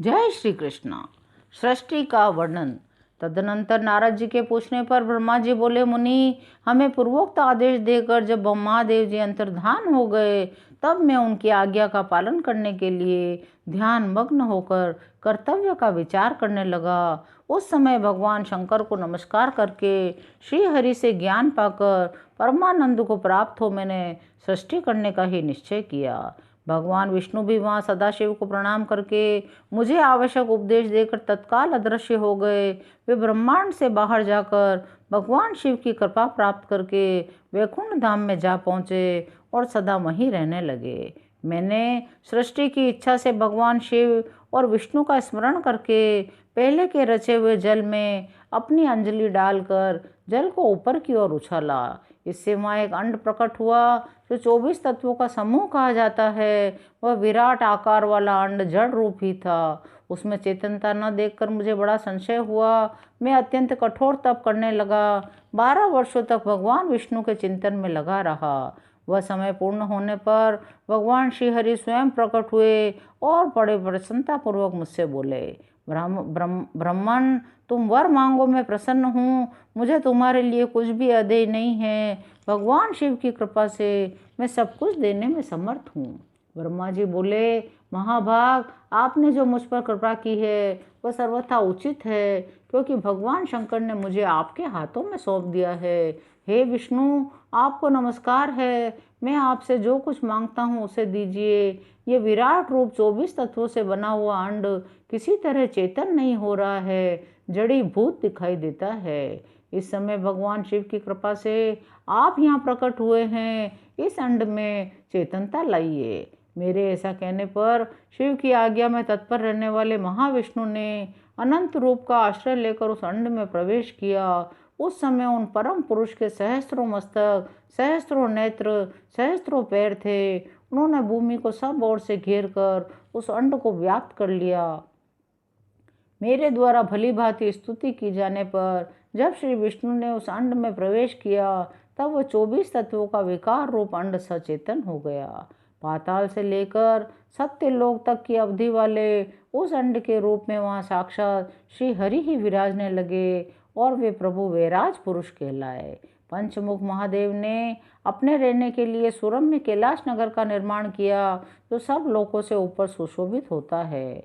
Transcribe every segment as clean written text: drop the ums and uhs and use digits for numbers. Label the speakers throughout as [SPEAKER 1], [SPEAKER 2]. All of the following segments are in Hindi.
[SPEAKER 1] जय श्री कृष्ण। सृष्टि का वर्णन। तदनंतर नारद जी के पूछने पर ब्रह्मा जी बोले, मुनि, हमें पूर्वोक्त आदेश देकर जब ब्रह्मादेव जी अंतर्धान हो गए, तब मैं उनकी आज्ञा का पालन करने के लिए ध्यान मग्न होकर कर्तव्य का विचार करने लगा। उस समय भगवान शंकर को नमस्कार करके श्री हरि से ज्ञान पाकर परमानंद को प्राप्त हो मैंने सृष्टि करने का ही निश्चय किया। भगवान विष्णु भी वहाँ सदाशिव को प्रणाम करके मुझे आवश्यक उपदेश देकर तत्काल अदृश्य हो गए। वे ब्रह्मांड से बाहर जाकर भगवान शिव की कृपा प्राप्त करके वैकुंठ धाम में जा पहुँचे और सदा वहीं रहने लगे। मैंने सृष्टि की इच्छा से भगवान शिव और विष्णु का स्मरण करके पहले के रचे हुए जल में अपनी अंजलि डालकर जल को ऊपर की ओर उछाला। इससे वहाँ एक अंड प्रकट हुआ जो 24 तत्वों का समूह कहा जाता है। वह विराट आकार वाला अंड जड़ रूप ही था। उसमें चेतनता न देखकर मुझे बड़ा संशय हुआ। मैं अत्यंत कठोर तप करने लगा। 12 वर्षों तक भगवान विष्णु के चिंतन में लगा रहा। वह समय पूर्ण होने पर भगवान श्रीहरि स्वयं प्रकट हुए और बड़े प्रसन्नतापूर्वक मुझसे बोले, ब्राह्मण, तुम वर मांगो, मैं प्रसन्न हूँ। मुझे तुम्हारे लिए कुछ भी अदेय नहीं है। भगवान शिव की कृपा से मैं सब कुछ देने में समर्थ हूँ। ब्रह्मा जी बोले, महाभाग, आपने जो मुझ पर कृपा की है वह सर्वथा उचित है, क्योंकि भगवान शंकर ने मुझे आपके हाथों में सौंप दिया है। हे विष्णु, आपको नमस्कार है। मैं आपसे जो कुछ मांगता हूँ उसे दीजिए। ये विराट रूप 24 तत्वों से बना हुआ अंड किसी तरह चेतन नहीं हो रहा है, जड़ी भूत दिखाई देता है। इस समय भगवान शिव की कृपा से आप यहाँ प्रकट हुए हैं। इस अंड में चेतनता लाइए। मेरे ऐसा कहने पर शिव की आज्ञा में तत्पर रहने वाले महाविष्णु ने अनंत रूप का आश्रय लेकर उस अंड में प्रवेश किया। उस समय उन परम पुरुष के सहस्त्रों मस्तक, सहस्त्रों नेत्र, सहस्त्रों पैर थे। उन्होंने भूमि को सब ओर से घेर कर उस अंड को व्याप्त कर लिया। मेरे द्वारा भली भांति स्तुति की जाने पर जब श्री विष्णु ने उस अंड में प्रवेश किया, तब वह 24 तत्वों का विकार रूप अंड सचेतन हो गया। पाताल से लेकर सत्यलोक तक की अवधि वाले उस अंड के रूप में वहाँ साक्षात श्री हरि ही विराजने लगे और वे प्रभु वैराज पुरुष कहलाए। पंचमुख महादेव ने अपने रहने के लिए सुरम्य कैलाश नगर का निर्माण किया, जो सब लोकों से ऊपर सुशोभित होता है।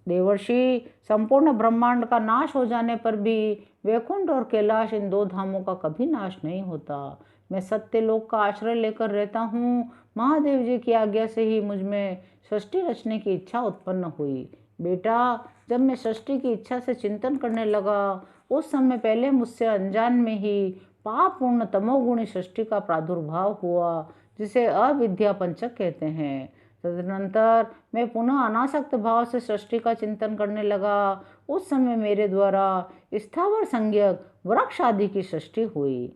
[SPEAKER 1] देवर्षि, संपूर्ण ब्रह्मांड का नाश हो जाने पर भी वैकुंठ और कैलाश, इन दो धामों का कभी नाश नहीं होता। मैं सत्यलोक का आश्रय लेकर रहता हूँ। महादेव जी की आज्ञा से ही मुझ में सृष्टि रचने की इच्छा उत्पन्न हुई। बेटा, जब मैं सृष्टि की इच्छा से चिंतन करने लगा, उस समय पहले मुझसे अनजान में ही पाप पूर्ण तमोगुणी सृष्टि का प्रादुर्भाव हुआ, जिसे अविद्या पंचक कहते हैं। तदनंतर मैं पुनः अनासक्त भाव से सृष्टि का चिंतन करने लगा। उस समय मेरे द्वारा स्थावर संज्ञक वृक्ष आदि की सृष्टि हुई।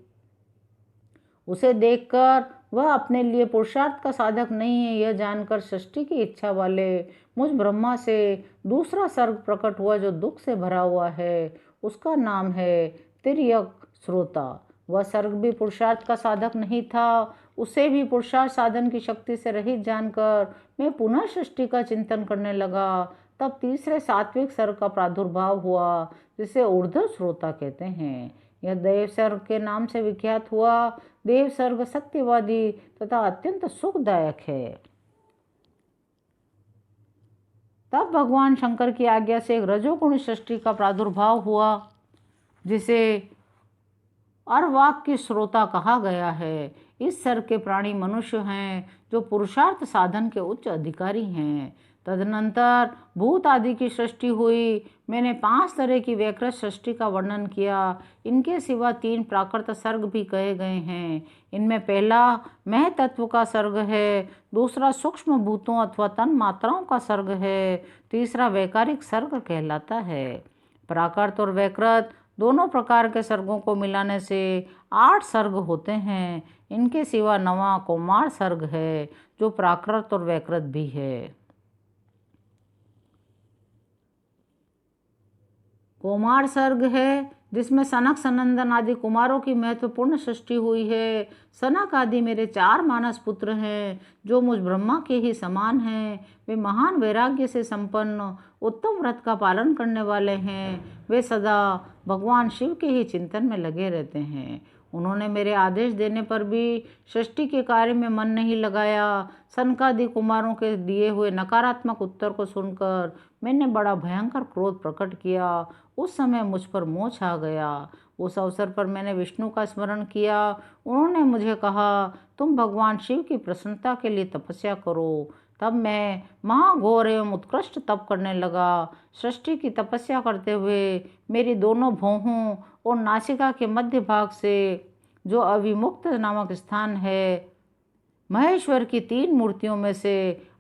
[SPEAKER 1] उसे देखकर वह अपने लिए पुरुषार्थ का साधक नहीं है, यह जानकर सृष्टि की इच्छा वाले मुझ ब्रह्मा से दूसरा सर्ग प्रकट हुआ, जो दुख से भरा हुआ है। उसका नाम है तिर्यक श्रोता। वह सर्ग भी पुरुषार्थ का साधक नहीं था। उसे भी पुरुषार्थ साधन की शक्ति से रहित जानकर मैं पुनः सृष्टि का चिंतन करने लगा। तब तीसरे सात्विक सर्ग का प्रादुर्भाव हुआ, जिसे ऊर्ध्व श्रोता कहते हैं। यह देव सर्ग के नाम से विख्यात हुआ। देव सर्ग सत्यवादी तथा अत्यंत सुखदायक है। तब भगवान शंकर की आज्ञा से एक रजोगुणी सृष्टि का प्रादुर्भाव हुआ, जिसे अर्वाक की श्रोता कहा गया है। इस सर्ग के प्राणी मनुष्य हैं, जो पुरुषार्थ साधन के उच्च अधिकारी हैं। तदनंतर भूत आदि की सृष्टि हुई। मैंने 5 तरह की वैकृत सृष्टि का वर्णन किया। इनके सिवा 3 प्राकृत सर्ग भी कहे गए हैं। इनमें पहला मह तत्व का सर्ग है, दूसरा सूक्ष्म भूतों अथवा तन मात्राओं का सर्ग है, तीसरा वैकारिक सर्ग कहलाता है। प्राकृत और वैकृत दोनों प्रकार के सर्गों को मिलाने से 8 सर्ग होते हैं। इनके सिवा 9वां कौमार सर्ग है, जो प्राकृत और वैकृत भी है। कौमार सर्ग है जिसमें सनक सनंदन आदि कुमारों की महत्वपूर्ण सृष्टि हुई है। सनक आदि मेरे 4 मानस पुत्र हैं जो मुझ ब्रह्मा के ही समान हैं। वे महान वैराग्य से संपन्न उत्तम व्रत का पालन करने वाले हैं। वे सदा भगवान शिव के ही चिंतन में लगे रहते हैं। उन्होंने मेरे आदेश देने पर भी सृष्टि के कार्य में मन नहीं लगाया। सनकादि कुमारों के दिए हुए नकारात्मक उत्तर को सुनकर मैंने बड़ा भयंकर क्रोध प्रकट किया। उस समय मुझ पर मोह छा गया। उस अवसर पर मैंने विष्णु का स्मरण किया। उन्होंने मुझे कहा, तुम भगवान शिव की प्रसन्नता के लिए तपस्या करो। तब मैं महाघोर एवं उत्कृष्ट तप करने लगा। सृष्टि की तपस्या करते हुए मेरी दोनों भौहों और नासिका के मध्य भाग से, जो अविमुक्त नामक स्थान है, महेश्वर की 3 मूर्तियों में से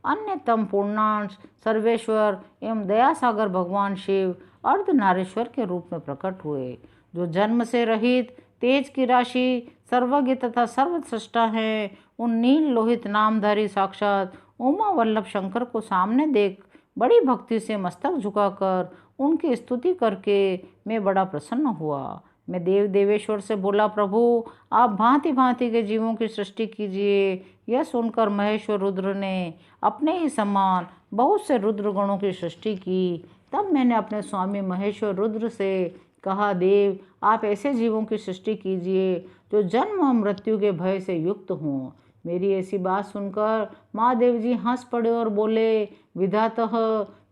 [SPEAKER 1] अन्यतम पूर्णांश सर्वेश्वर एवं दयासागर भगवान शिव अर्धनारीश्वर के रूप में प्रकट हुए, जो जन्म से रहित तेज की राशि सर्वज्ञ तथा सर्वसृष्टा है। उन नील लोहित नामधारी साक्षात उमा वल्लभ शंकर को सामने देख बड़ी भक्ति से मस्तक झुकाकर उनकी स्तुति करके मैं बड़ा प्रसन्न हुआ। मैं देव देवेश्वर से बोला, प्रभु आप भांति भांति के जीवों की सृष्टि कीजिए। यह सुनकर महेश्वर रुद्र ने अपने ही समान बहुत से रुद्र गणों की सृष्टि की। तब मैंने अपने स्वामी महेश्वर रुद्र से कहा, देव आप ऐसे जीवों की सृष्टि कीजिए जो जन्म और मृत्यु के भय से युक्त हों। मेरी ऐसी बात सुनकर महादेव जी हंस पड़े और बोले, विधातः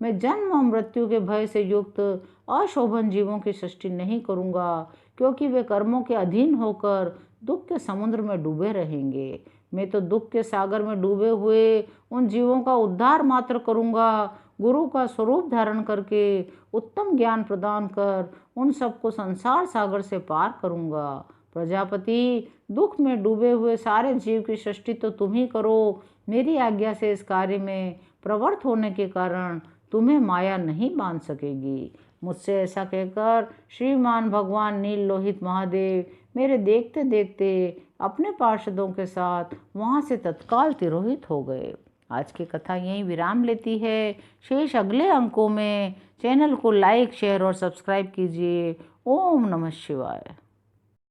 [SPEAKER 1] मैं जन्म और मृत्यु के भय से युक्त अशोभन जीवों की सृष्टि नहीं करूँगा, क्योंकि वे कर्मों के अधीन होकर दुख के समुद्र में डूबे रहेंगे। मैं तो दुख के सागर में डूबे हुए उन जीवों का उद्धार मात्र करूँगा। गुरु का स्वरूप धारण करके उत्तम ज्ञान प्रदान कर उन सबको संसार सागर से पार करूँगा। प्रजापति, दुख में डूबे हुए सारे जीव की सृष्टि तो तुम ही करो। मेरी आज्ञा से इस कार्य में प्रवृत्त होने के कारण तुम्हें माया नहीं बांध सकेगी। मुझसे ऐसा कहकर श्रीमान भगवान नील लोहित महादेव मेरे देखते देखते अपने पार्षदों के साथ वहाँ से तत्काल तिरोहित हो गए। आज की कथा यहीं विराम लेती है। शेष अगले अंकों में। चैनल को लाइक, शेयर और सब्सक्राइब कीजिए। ओम नमः शिवाय।